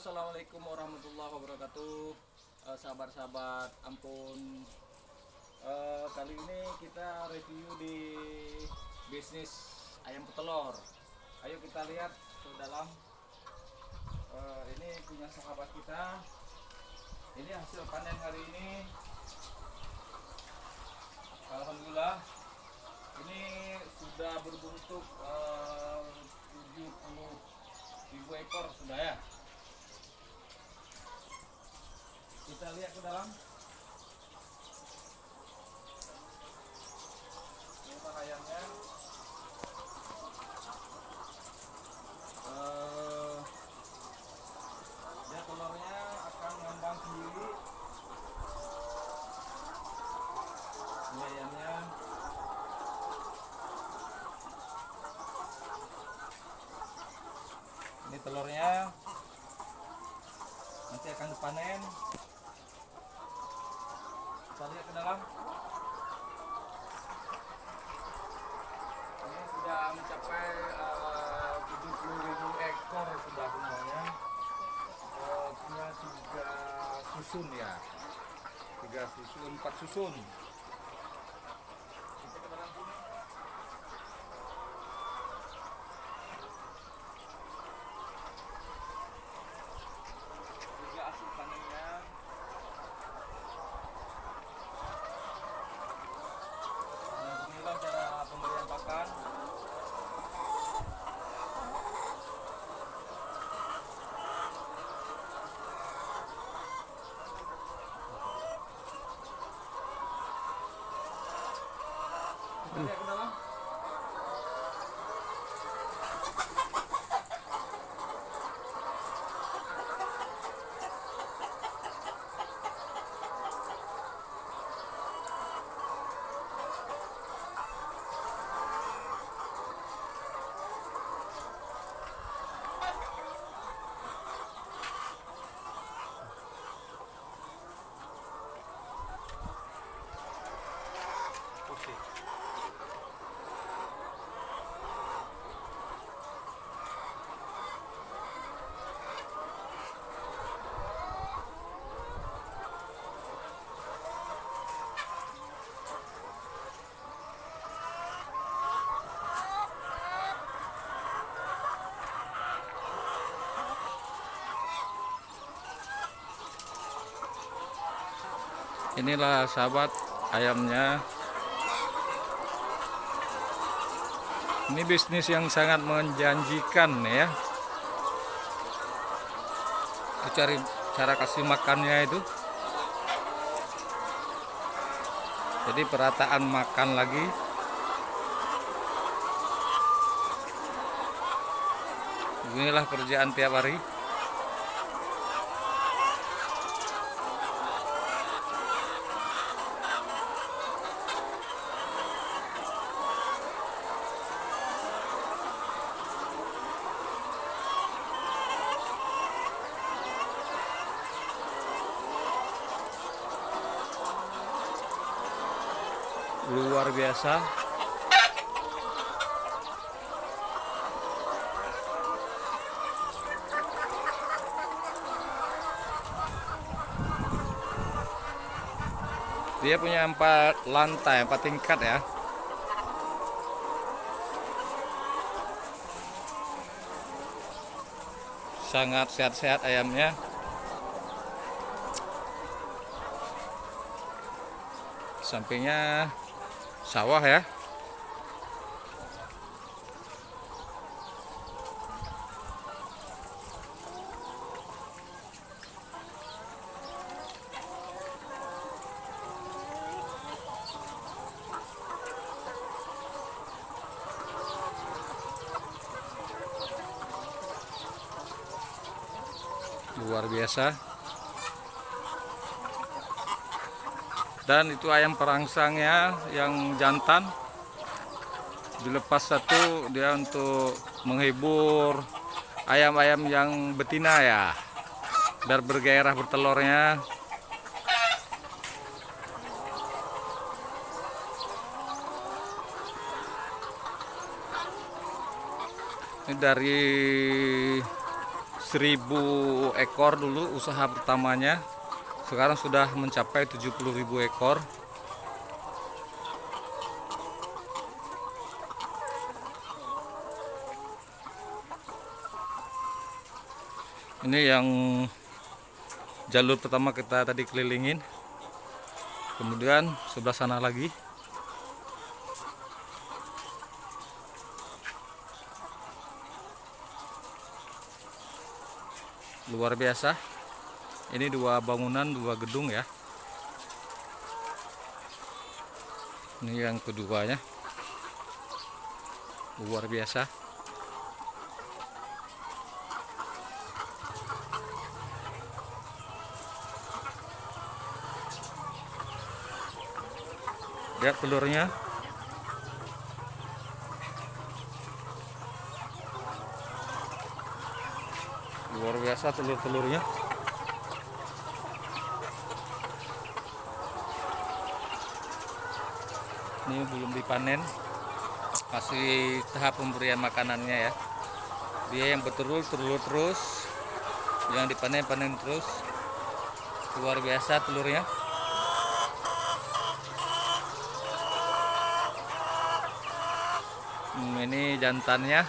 Assalamualaikum warahmatullahi wabarakatuh. Sahabat-sahabat Ampun. Kali ini kita review di bisnis ayam petelur. Ayo kita lihat ke dalam. Ini punya sahabat kita. Ini hasil panen hari ini. Alhamdulillah. Ini sudah berbentuk 70.000 ekor sudah ya. Kita lihat ke dalam. Ini ayamnya. Dia telurnya akan ngembang sendiri. Ini ayamnya. Ini telurnya. Nanti akan dipanen. Kita lihat ke dalam. Ini sudah mencapai 70.000 ekor sudah semuanya. Punya 3 susun ya, 3 susun, 4 susun. Kita ke dalam sini. Juga hasil panennya. Inilah cara pemberian pakan. Kita lihat ke dalam. Oke. Inilah sahabat ayamnya. Ini bisnis yang sangat menjanjikan ya. Cari cara kasih makannya itu. Jadi perataan makan lagi. Inilah kerjaan tiap hari. Luar biasa. Dia punya 4 lantai, 4 tingkat ya. Sangat sehat-sehat ayamnya. Sampingnya sawah ya. Luar biasa. Dan itu ayam perangsangnya yang jantan. Dilepas satu dia untuk menghibur ayam-ayam yang betina ya, biar bergairah bertelurnya. Ini dari 1000 ekor dulu usaha pertamanya. Sekarang sudah mencapai 70.000 ekor. Ini yang jalur pertama kita tadi kelilingin. Kemudian sebelah sana lagi. Luar biasa. Ini 2 bangunan, 2 gedung ya. Ini yang keduanya. Luar biasa. Lihat telurnya. Luar biasa telur-telurnya. Ini belum dipanen. Masih tahap pemberian makanannya ya. Dia yang bertelur terus. Yang dipanen terus. Luar biasa telurnya. Ini jantannya.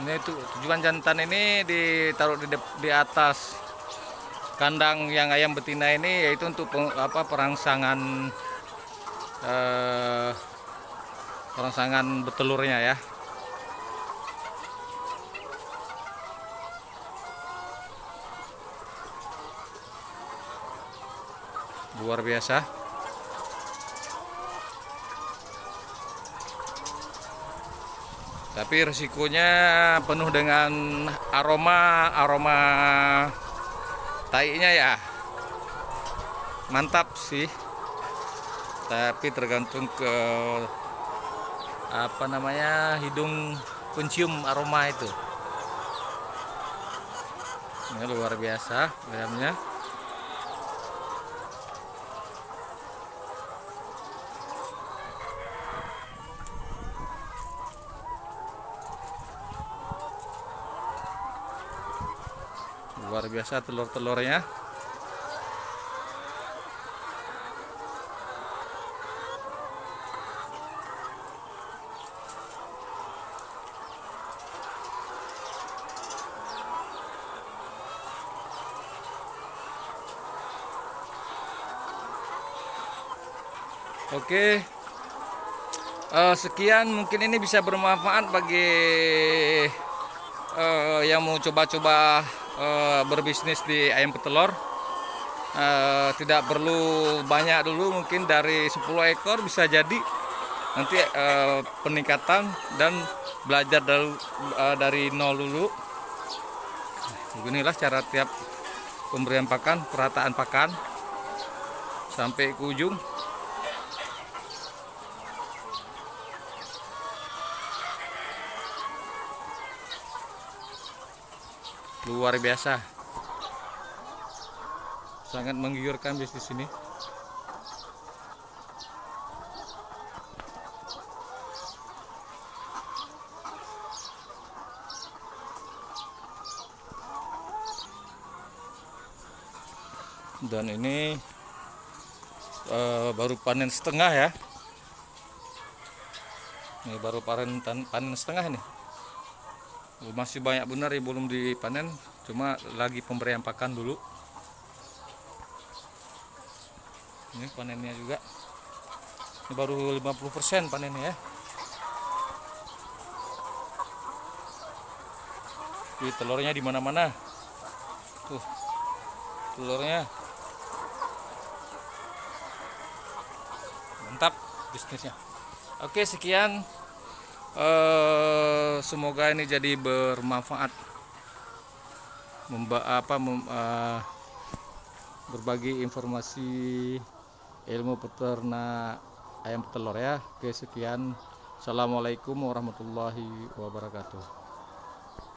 Ini tujuan jantan ini ditaruh di atas kandang yang ayam betina ini, yaitu untuk perangsangan bertelurnya ya. Luar biasa. Tapi resikonya penuh dengan aroma tainya ya. Mantap sih. Tapi tergantung ke hidung pencium aroma itu. Ini luar biasa ayamnya. Luar biasa telur-telurnya. Oke. Sekian, mungkin ini bisa bermanfaat bagi yang mau coba-coba berbisnis di ayam petelur. Tidak perlu banyak dulu, mungkin dari 10 ekor bisa jadi nanti peningkatan dan belajar dari nol dulu. Beginilah cara tiap pemberian pakan, perataan pakan sampai ke ujung. Luar biasa, sangat menggiurkan bisnis ini. Dan ini baru panen setengah ya. Ini baru panen setengah ini. Masih banyak benar ya belum dipanen, cuma lagi pemberian pakan dulu. Ini panennya juga. Ini baru 50% panennya ya. Wih, telurnya di mana-mana. Tuh. Telurnya. Mantap bisnisnya. Oke, sekian. Semoga ini jadi bermanfaat, berbagi informasi ilmu peternak ayam petelur ya. Oke, sekian. Assalamualaikum warahmatullahi wabarakatuh.